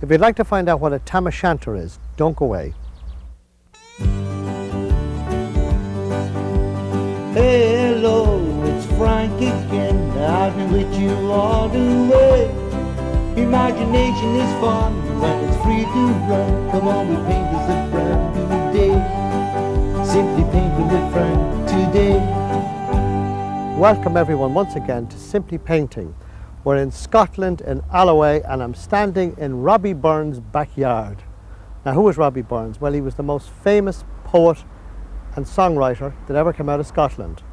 If you'd like to find out what a tam o'shanter is, don't go away. Hello, it's Frank again. I've been with you all the way. Imagination is fun when it's free to run. Come on, we paint this a brand new day. Simply painting with Frank today. Welcome everyone once again to Simply Painting. We're in Scotland in Alloway and I'm standing in Robbie Burns' backyard. Now who was Robbie Burns? Well, he was the most famous poet and songwriter that ever came out of Scotland.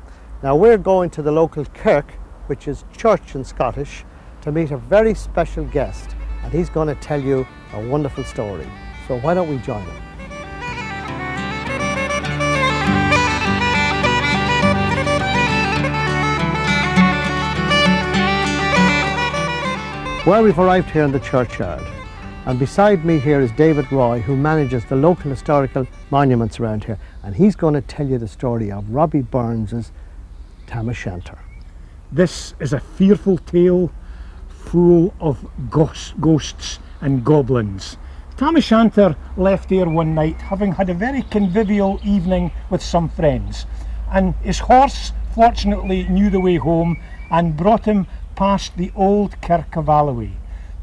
Now we're going to the local Clarke, which is church in Scottish, to meet a very special guest, and he's going to tell you a wonderful story. So why don't we join him? Well, we've arrived here in the churchyard, and beside me here is David Roy, who manages the local historical monuments around here, and he's going to tell you the story of Robbie Burns' tam o'shanter. This is a fearful tale full of ghosts and goblins. Tam o'shanter left here one night having had a very convivial evening with some friends, and his horse fortunately knew the way home and brought him past the old Kirk of Alloway,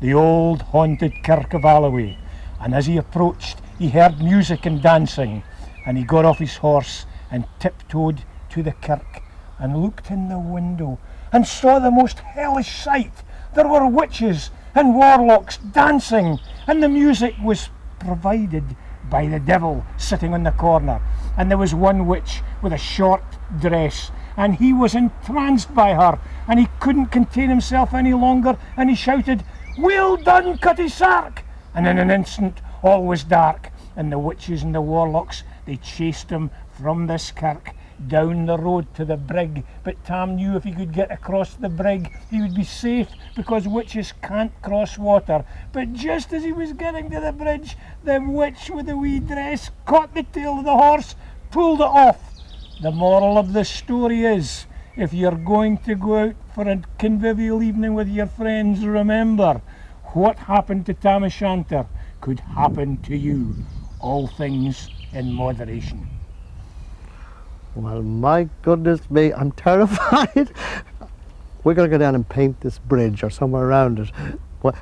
the old haunted Kirk of Alloway, and as he approached he heard music and dancing, and he got off his horse and tiptoed to the kirk and looked in the window and saw the most hellish sight. There were witches and warlocks dancing, and the music was provided by the devil sitting on the corner, and there was one witch with a short dress, and he was entranced by her, and he couldn't contain himself any longer, and he shouted, "Well done, Cutty Sark!" And in an instant all was dark, and the witches and the warlocks, they chased him from this kirk down the road to the brig. But Tam knew if he could get across the brig he would be safe, because witches can't cross water. But just as he was getting to the bridge, the witch with the wee dress caught the tail of the horse, pulled it off. The moral of the story is, if you're going to go out for a convivial evening with your friends, remember, what happened to tam o'shanter could happen to you. All things in moderation. Well, my goodness me, I'm terrified. We're going to go down and paint this bridge or somewhere around it.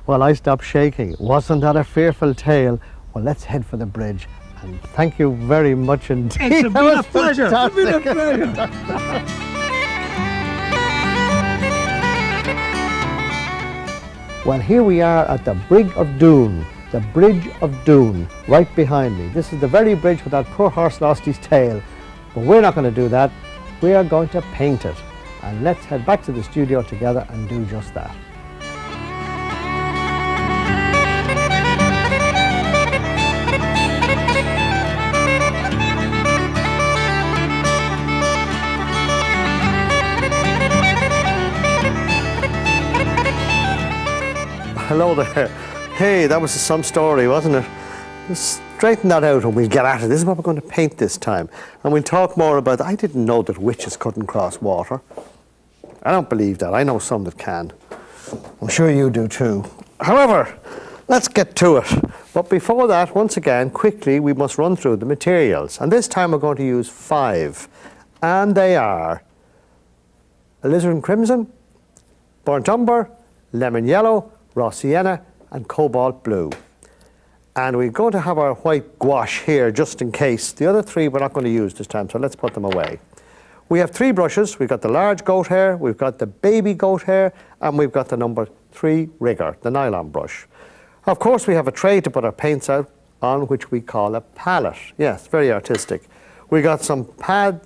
Well, I stopped shaking. Wasn't that a fearful tale? Well, let's head for the bridge. And thank you very much indeed. It's been a pleasure. It's been a pleasure. Well, here we are at the Brig of Doon. The Bridge of Doon, right behind me. This is the very bridge where that poor horse lost his tail. But we're not going to do that. We are going to paint it. And let's head back to the studio together and do just that. Hello there. Hey, that was some story, wasn't it? Just straighten that out and we'll get at it. This is what we're going to paint this time. And we'll talk more about I didn't know that witches couldn't cross water. I don't believe that. I know some that can. I'm sure you do too. However, let's get to it. But before that, once again, quickly, we must run through the materials. And this time we're going to use 5. And they are alizarin crimson, burnt umber, lemon yellow, raw sienna, and cobalt blue. And we're going to have our white gouache here just in case. The other 3 we're not going to use this time, so let's put them away. We have 3 brushes. We've got the large goat hair, we've got the baby goat hair, and we've got the number 3 rigger, the nylon brush. Of course, we have a tray to put our paints out on, which we call a palette. Yes, very artistic. We got some pad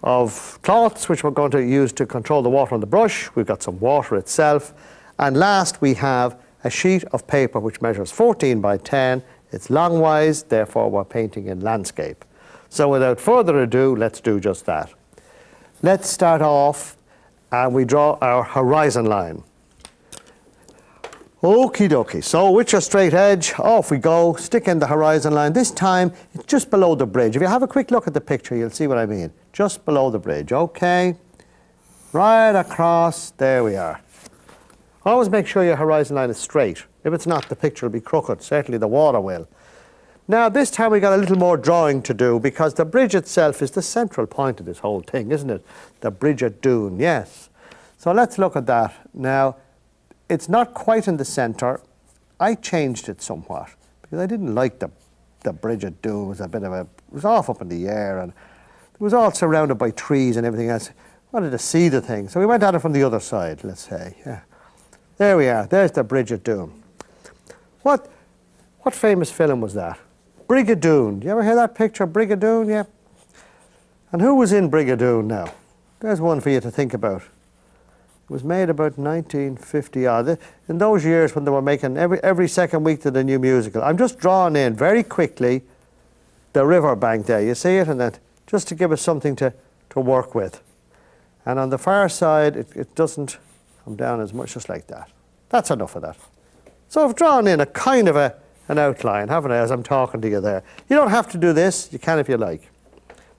of cloths, which we're going to use to control the water on the brush. We've got some water itself. And last, we have a sheet of paper which measures 14 by 10. It's longwise, therefore we're painting in landscape. So without further ado, let's do just that. Let's start off and we draw our horizon line. Okie dokie, so with your straight edge, off we go, stick in the horizon line. This time, it's just below the bridge. If you have a quick look at the picture, you'll see what I mean. Just below the bridge, okay? Right across, there we are. Always make sure your horizon line is straight. If it's not, the picture will be crooked. Certainly the water will. Now, this time we got a little more drawing to do because the bridge itself is the central point of this whole thing, isn't it? The bridge at Doon, yes. So let's look at that. Now, it's not quite in the centre. I changed it somewhat because I didn't like the bridge at Doon. It was a bit of a, it was off up in the air and it was all surrounded by trees and everything else. I wanted to see the thing. So we went at it from the other side, let's say. Yeah. There we are. There's the bridge at Doon. What famous film was that? Brigadoon. Do you ever hear that picture, Brigadoon? Yeah. And who was in Brigadoon now? There's one for you to think about. It was made about 1950 odd. In those years when they were making every second week to the new musical. I'm just drawing in very quickly the riverbank there. You see it? And then just to give us something to work with. And on the far side, it doesn't come down as much, just like that. That's enough of that. So I've drawn in a kind of an outline, haven't I, as I'm talking to you there. You don't have to do this. You can if you like.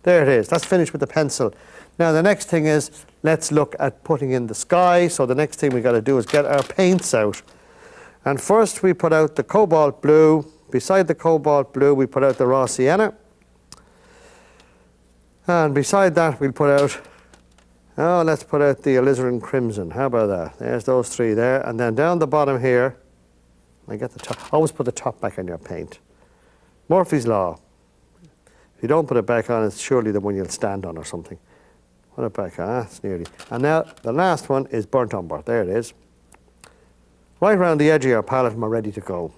There it is. That's finished with the pencil. Now the next thing is, let's look at putting in the sky. So the next thing we've got to do is get our paints out. And first we put out the cobalt blue. Beside the cobalt blue, we put out the raw sienna. And beside that, we'll put out, oh, let's put out the alizarin crimson. How about that? There's those three there. And then down the bottom here, I get the top. Always put the top back on your paint. Murphy's Law. If you don't put it back on, it's surely the one you'll stand on or something. Put it back on. Ah, it's nearly. And now the last one is burnt umber. There it is. Right around the edge of your palette, and we're ready to go.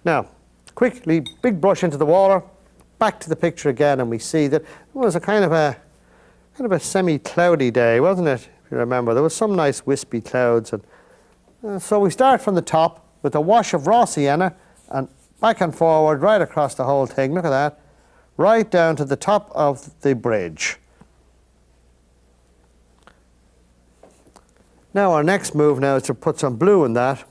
Now, quickly, big brush into the water. Back to the picture again, and we see that it was a kind of a semi-cloudy day, wasn't it? If you remember, there was some nice wispy clouds, and so we start from the top with a wash of raw sienna and back and forward right across the whole thing. Look at that, right down to the top of the bridge. Now our next move now is to put some blue in that,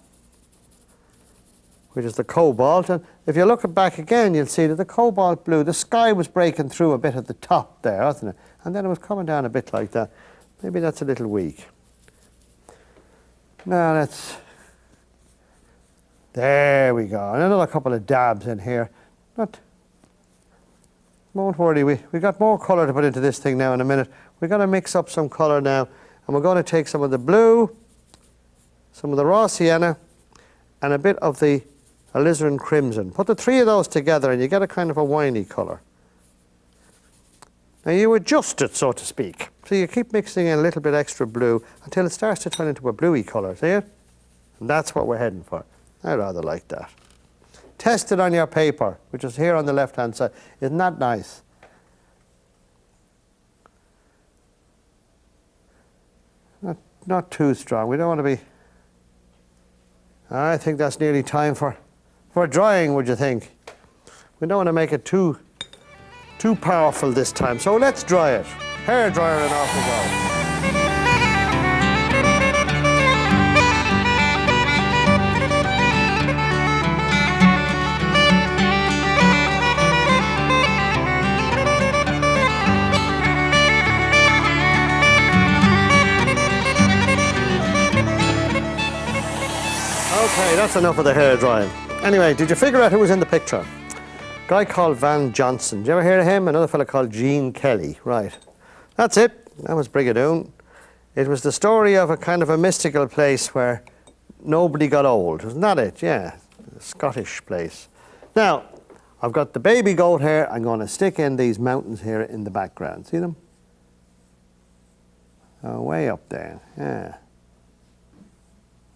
which is the cobalt. And if you look back again, you'll see that the cobalt blue, the sky was breaking through a bit at the top there, wasn't it? And then it was coming down a bit like that. Maybe that's a little weak. Now let's, there we go. And another couple of dabs in here. Won't worry, we got more colour to put into this thing now in a minute. We're going to mix up some colour now, and we're going to take some of the blue, some of the raw sienna, and a bit of the alizarin crimson. Put the three of those together and you get a kind of a winey colour. Now you adjust it, so to speak. So you keep mixing in a little bit extra blue until it starts to turn into a bluey colour, see it? And that's what we're heading for. I rather like that. Test it on your paper, which is here on the left-hand side. Isn't that nice? Not too strong. We don't want to be... I think that's nearly time for drying, would you think? We don't want to make it too powerful this time. So let's dry it. Hair dryer and off we go. Okay, that's enough of the hair drying. Anyway, did you figure out who was in the picture? A guy called Van Johnson. Did you ever hear of him? Another fellow called Gene Kelly. Right. That's it. That was Brigadoon. It was the story of a kind of a mystical place where nobody got old. Wasn't that it? Yeah. A Scottish place. Now, I've got the baby goat here. I'm going to stick in these mountains here in the background. See them? Oh, way up there. Yeah.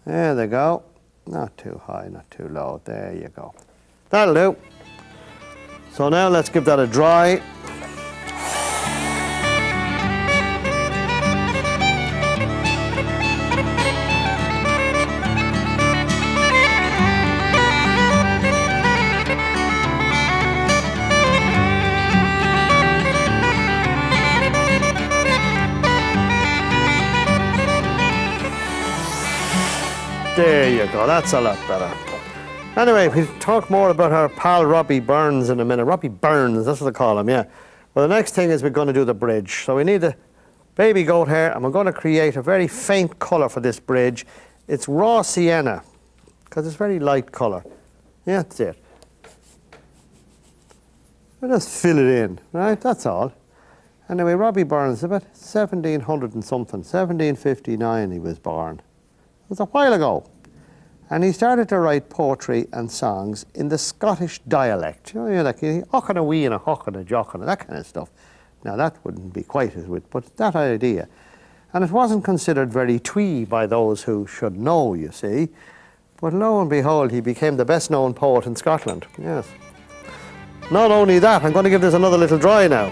There they go. Not too high, not too low. There you go. That'll do. So now let's give that a dry. There you go, that's a lot better. Anyway, we'll talk more about our pal Robbie Burns in a minute. Robbie Burns, that's what they call him, yeah. Well, the next thing is we're going to do the bridge. So we need the baby goat hair, and we're going to create a very faint colour for this bridge It's raw sienna, because it's very light colour. Yeah, that's it. We'll just fill it in, right? That's all. Anyway, Robbie Burns, about 1700 and something, 1759 he was born. It was a while ago. And he started to write poetry and songs in the Scottish dialect. You know, like oching a wee and a hock and a jock and that kind of stuff. Now that wouldn't be quite as wit, but that idea. And it wasn't considered very twee by those who should know, you see. But lo and behold, he became the best known poet in Scotland, yes. Not only that, I'm going to give this another little try now.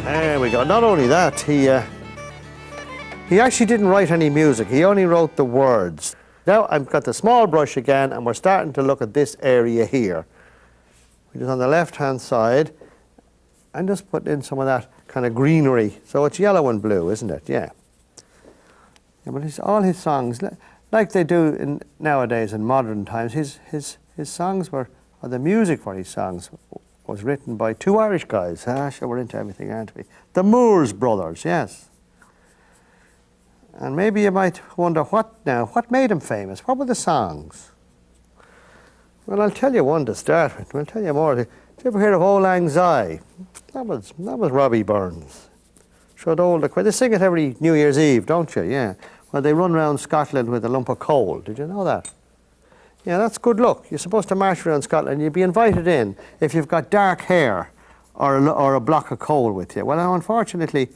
There we go. Not only that, he actually didn't write any music. He only wrote the words. Now I've got the small brush again, and we're starting to look at this area here, which is on the left-hand side. I'm just putting in some of that kind of greenery. So it's yellow and blue, isn't it? Yeah. Yeah, but all his songs, like they do nowadays in modern times, his songs were, or the music for his songs was written by two Irish guys. Sure, we're into everything, aren't we? The Moores brothers, yes. And maybe you might wonder what made him famous? What were the songs? Well, I'll tell you one to start with. I'll tell you more. Did you ever hear of Old Lang Syne? That was Robbie Burns. Sure, they sing it every New Year's Eve, don't you? Yeah. Well, they run around Scotland with a lump of coal. Did you know that? Yeah, that's good luck. You're supposed to march around Scotland. You'd be invited in if you've got dark hair or a block of coal with you. Well, now, unfortunately,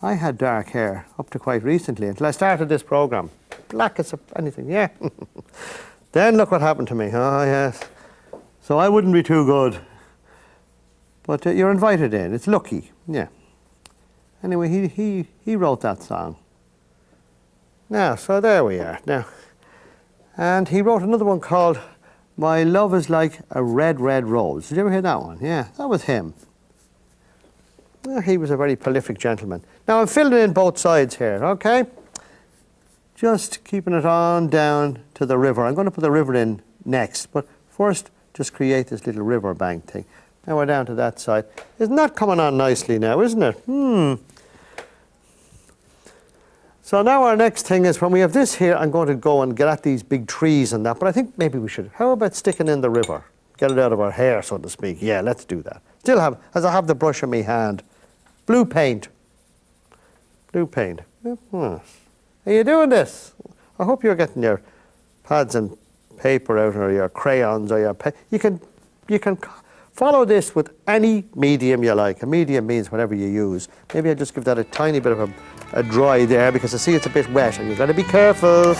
I had dark hair up to quite recently, until I started this programme. Black as anything, yeah. Then look what happened to me. Oh, yes. So I wouldn't be too good. But you're invited in. It's lucky, yeah. Anyway, he wrote that song. Now, so there we are. Now, and he wrote another one called My Love Is Like a Red, Red Rose. Did you ever hear that one? Yeah, that was him. Well, he was a very prolific gentleman. Now I'm filling in both sides here, okay? Just keeping it on down to the river. I'm going to put the river in next, but first just create this little river bank thing. Now we're down to that side. Isn't that coming on nicely now, isn't it? So now our next thing is, when we have this here, I'm going to go and get at these big trees and that, but I think maybe we should. How about sticking in the river? Get it out of our hair, so to speak. Yeah, let's do that. Still have, as I have the brush in my hand, blue paint. Blue paint. Are you doing this? I hope you're getting your pads and paper out, or your crayons, or your you can follow this with any medium you like. A medium means whatever you use. Maybe I just give that a tiny bit of a dry there, because I see it's a bit wet, and you've got to be careful.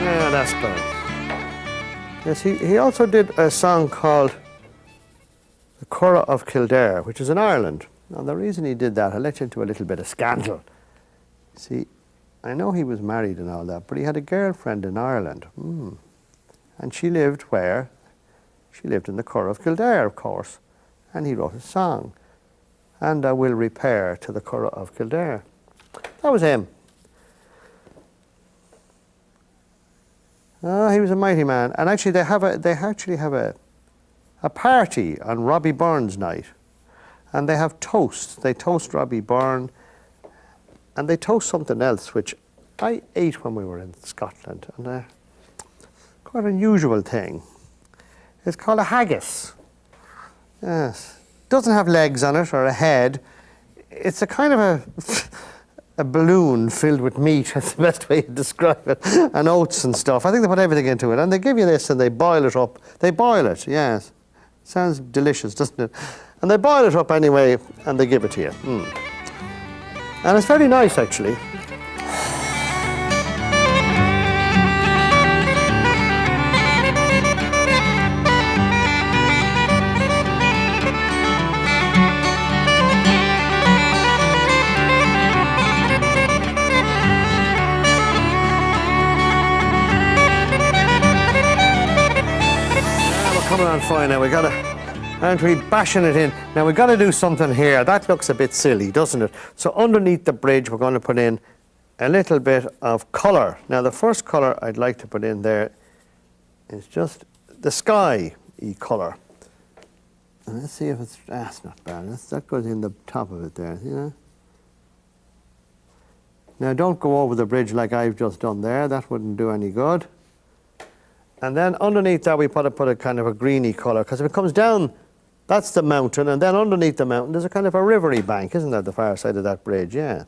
Yeah, that's better. Yes, he also did a song called The Curragh of Kildare, which is in Ireland. Now, the reason he did that, I'll let you into a little bit of scandal. See, I know he was married and all that, but he had a girlfriend in Ireland. And she lived where? She lived in the Curragh of Kildare, of course. And he wrote a song. And I will repair to the Curragh of Kildare. That was him. Oh, he was a mighty man. And actually, they actually have a party on Robbie Burns night, and they have toasts. They toast Robbie Burns, and they toast something else which I ate when we were in Scotland, and quite an unusual thing. It's called a haggis. Yes, doesn't have legs on it or a head. It's a kind of a balloon filled with meat. That's the best way to describe it, and oats and stuff. I think they put everything into it, and they give you this, and they boil it up. They boil it, yes. Sounds delicious, doesn't it? And they boil it up anyway, and they give it to you. And it's very nice, actually. fine now. We gotta, aren't we bashing it in? Now we gotta do something here. That looks a bit silly, doesn't it? So underneath the bridge, we're going to put in a little bit of colour. Now the first colour I'd like to put in there is just the sky-y colour. And let's see if it's not bad. That goes in the top of it there, you know. Now don't go over the bridge like I've just done there. That wouldn't do any good. And then underneath that we put a kind of a greeny colour, because if it comes down, that's the mountain, and then underneath the mountain there's a kind of a rivery bank, isn't that, the far side of that bridge? Yeah.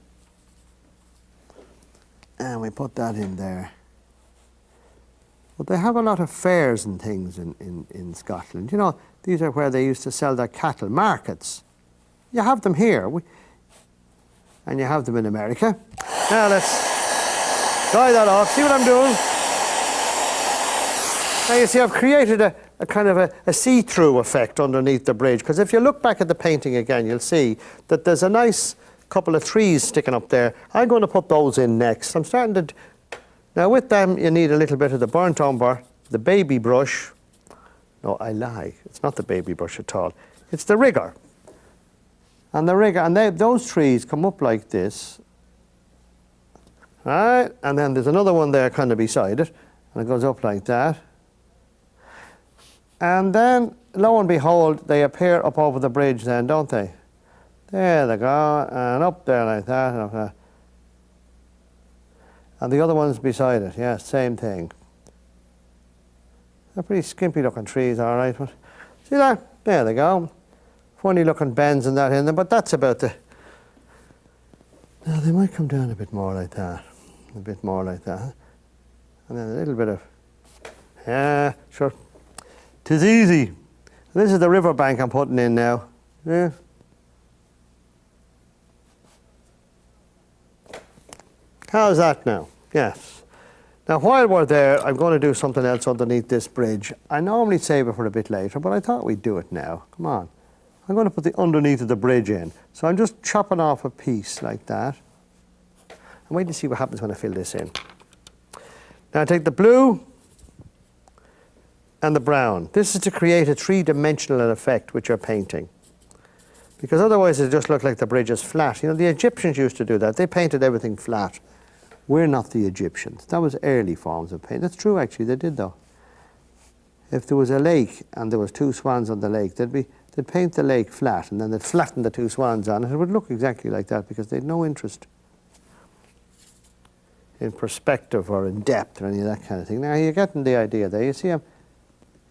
And we put that in there. But they have a lot of fairs and things in Scotland. You know, these are where they used to sell their cattle, markets. You have them here, and you have them in America. Now let's dry that off. See what I'm doing? Now you see I've created a kind of a see-through effect underneath the bridge, because if you look back at the painting again, you'll see that there's a nice couple of trees sticking up there. I'm going to put those in next. I'm starting to... Now with them you need a little bit of the burnt umber, the baby brush. No, I lie. It's not the baby brush at all. It's the rigger. And the rigger, and those trees come up like this. Right? And then there's another one there kind of beside it, and it goes up like that. And then, lo and behold, they appear up over the bridge then, don't they? There they go, and up there like that, and up there. And the other one's beside it, yeah, same thing. They're pretty skimpy looking trees, all right. But see that? There they go. Funny looking bends and that in them, but that's about the... Now they might come down a bit more like that. A bit more like that. And then a little bit of... Yeah, sure. 'Tis easy. This is the river bank I'm putting in now. Yeah. How's that now? Yes. Now while we're there, I'm going to do something else underneath this bridge. I normally save it for a bit later, but I thought we'd do it now. Come on. I'm going to put the underneath of the bridge in. So I'm just chopping off a piece like that. I'm waiting to see what happens when I fill this in. Now I take the blue and the brown. This is to create a three-dimensional effect with your painting. Because otherwise it just looks like the bridge is flat. You know, the Egyptians used to do that. They painted everything flat. We're not the Egyptians. That was early forms of paint. That's true, actually, they did though. If there was a lake and there was two swans on the lake, they'd paint the lake flat, and then they'd flatten the two swans on it. It would look exactly like that because they had no interest in perspective or in depth or any of that kind of thing. Now you're getting the idea there. You see,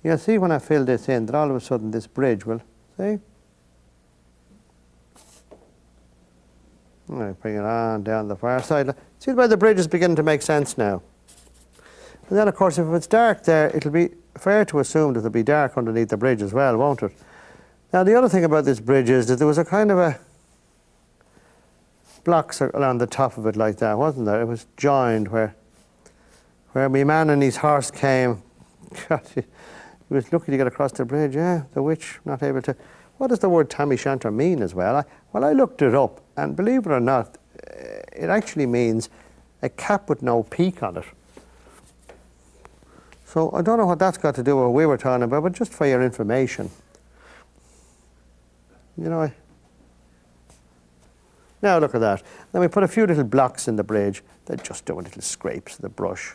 you'll see when I fill this in that all of a sudden this bridge will, see? I bring it on down the far side. See where the bridge is beginning to make sense now. And then of course if it's dark there, it'll be fair to assume that it'll be dark underneath the bridge as well, won't it? Now the other thing about this bridge is that there was a kind of a blocks along the top of it like that, wasn't there? It was joined where my man and his horse came. God, he was lucky to get across the bridge, yeah. The witch not able to... What does the word tam o'shanter mean as well? I looked it up, and believe it or not, it actually means a cap with no peak on it. So I don't know what that's got to do with what we were talking about, but just for your information. You know, now look at that. Then we put a few little blocks in the bridge that just do little scrapes of the brush.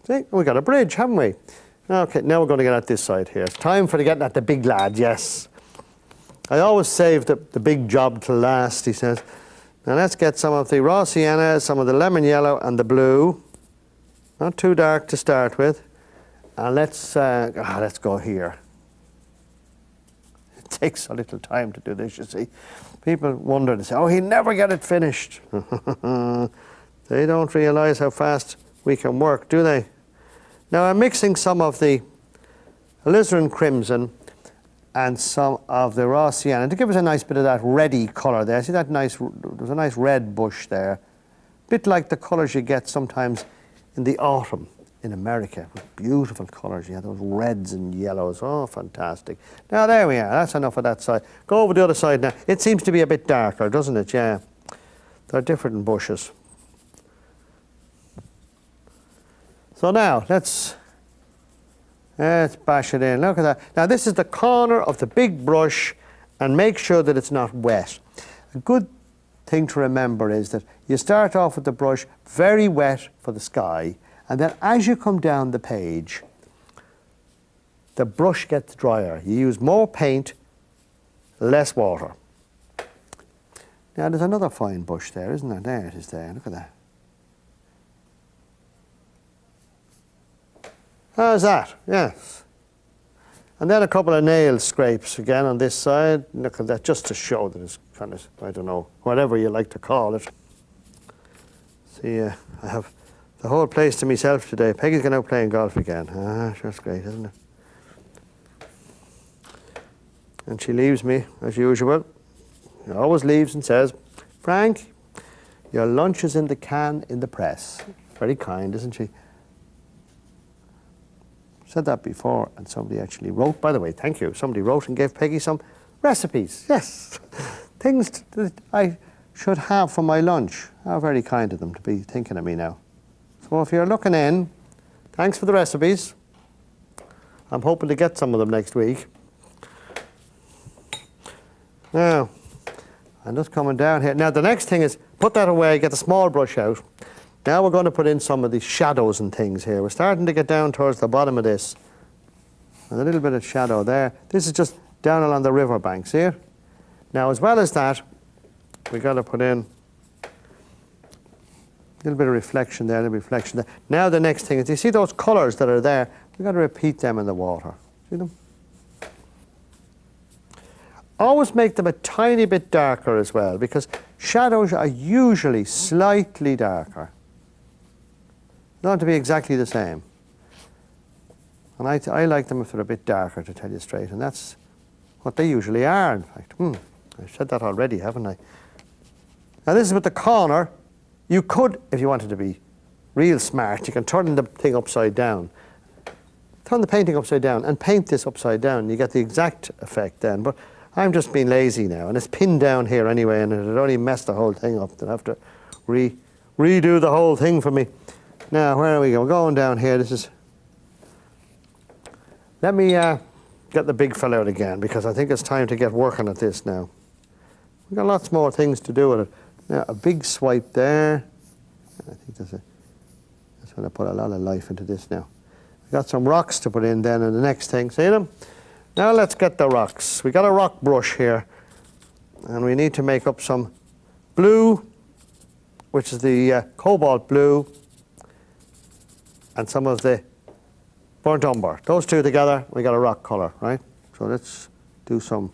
See, we got a bridge, haven't we? Okay, now we're going to get at this side here. It's time for getting at the big lad, yes. I always save the big job till last, he says. Now let's get some of the raw sienna, some of the lemon yellow and the blue. Not too dark to start with. And let's go here. It takes a little time to do this, you see. People wonder, they say, oh, he'll never get it finished. They don't realise how fast we can work, do they? Now I'm mixing some of the alizarin crimson and some of the raw sienna to give us a nice bit of that reddy colour there. See that nice, there's a nice red bush there. A bit like the colours you get sometimes in the autumn in America, with beautiful colours. You have those reds and yellows. Oh, fantastic. Now there we are, that's enough of that side. Go over the other side now. It seems to be a bit darker, doesn't it? Yeah. They're different bushes. So now, let's Let's bash it in. Look at that. Now this is the corner of the big brush, and make sure that it's not wet. A good thing to remember is that you start off with the brush very wet for the sky, and then as you come down the page, the brush gets drier. You use more paint, less water. Now there's another fine bush there, isn't there? There it is there, look at that. How's that? Yes. And then a couple of nail scrapes again on this side. Look at that, just to show that it's kind of, I don't know, whatever you like to call it. See, I have the whole place to myself today. Peggy's going out playing golf again. Ah, sure, that's great, isn't it? And she leaves me, as usual. She always leaves and says, Frank, your lunch is in the can in the press. Very kind, isn't she? Said that before, and somebody actually wrote, by the way, thank you, somebody wrote and gave Peggy some recipes. Yes, things that I should have for my lunch. How very kind of them to be thinking of me now. So if you're looking in, thanks for the recipes. I'm hoping to get some of them next week. Now, I'm just coming down here. Now the next thing is, put that away, get the small brush out. Now we're going to put in some of these shadows and things here. We're starting to get down towards the bottom of this. And a little bit of shadow there. This is just down along the river banks here. Now as well as that, we've got to put in a little bit of reflection there, a little reflection there. Now the next thing is, you see those colours that are there? We've got to repeat them in the water. See them? Always make them a tiny bit darker as well, because shadows are usually slightly darker. They don't have to be exactly the same. And I like them if they're a bit darker, to tell you straight, and that's what they usually are, in fact. I've said that already, haven't I? Now this is with the corner. You could, if you wanted to be real smart, you can turn the thing upside down. Turn the painting upside down and paint this upside down. You get the exact effect then. But I'm just being lazy now, and it's pinned down here anyway, and it'd only mess the whole thing up. They'll have to redo the whole thing for me. Now, where are we going? We're going down here. This is... Let me get the big fella out again, because I think it's time to get working at this now. We've got lots more things to do with it. Now, a big swipe there. I think that's going to put a lot of life into this now. We've got some rocks to put in then, and the next thing. See them? Now let's get the rocks. We got a rock brush here, and we need to make up some blue, which is the cobalt blue, and some of the burnt umber. Those two together, we got a rock colour, right? So let's do some.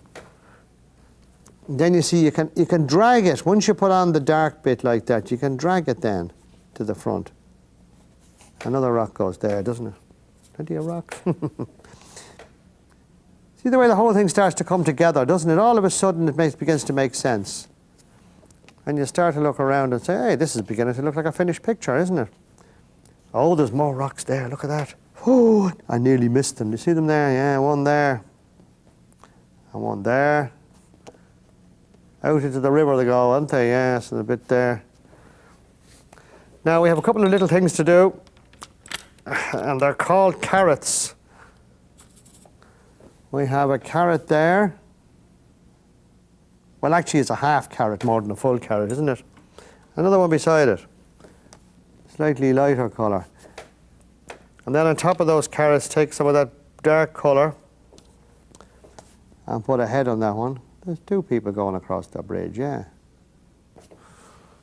Then you see you can drag it. Once you put on the dark bit like that, you can drag it then to the front. Another rock goes there, doesn't it? Plenty of rocks. See the way the whole thing starts to come together, doesn't it? All of a sudden it begins to make sense. And you start to look around and say, hey, this is beginning to look like a finished picture, isn't it? Oh, there's more rocks there, look at that. Oh, I nearly missed them. You see them there? Yeah, one there. And one there. Out into the river they go, aren't they? Yes, and a bit there. Now we have a couple of little things to do, and they're called carrots. We have a carrot there. Well, actually it's a half carrot more than a full carrot, isn't it? Another one beside it. Slightly lighter colour. And then on top of those carrots, take some of that dark colour and put a head on that one. There's two people going across the bridge, yeah.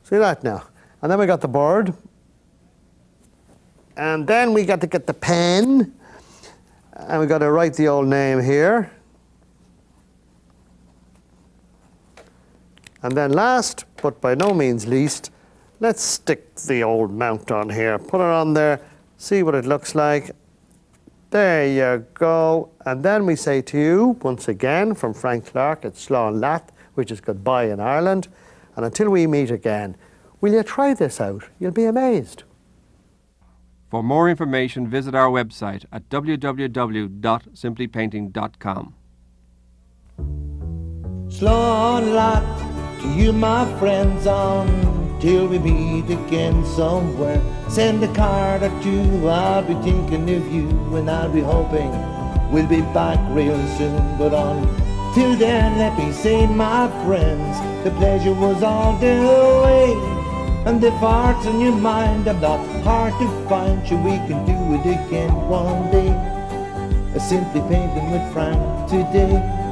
See that now? And then we got the bird. And then we got to get the pen. And we got to write the old name here. And then last, but by no means least, let's stick the old mount on here. Put it on there, see what it looks like. There you go. And then we say to you, once again, from Frank Clarke at Slán Leat, which is goodbye in Ireland. And until we meet again, will you try this out? You'll be amazed. For more information, visit our website at www.simplypainting.com. Slán Leat, to you my friends on till we meet again somewhere. Send a card or two, I'll be thinking of you, and I'll be hoping we'll be back real soon. But until then, let me say, my friends, the pleasure was all the way, and if heart's on your mind, I'm not hard to find. Sure, we can do it again one day, simply painting with Frank today.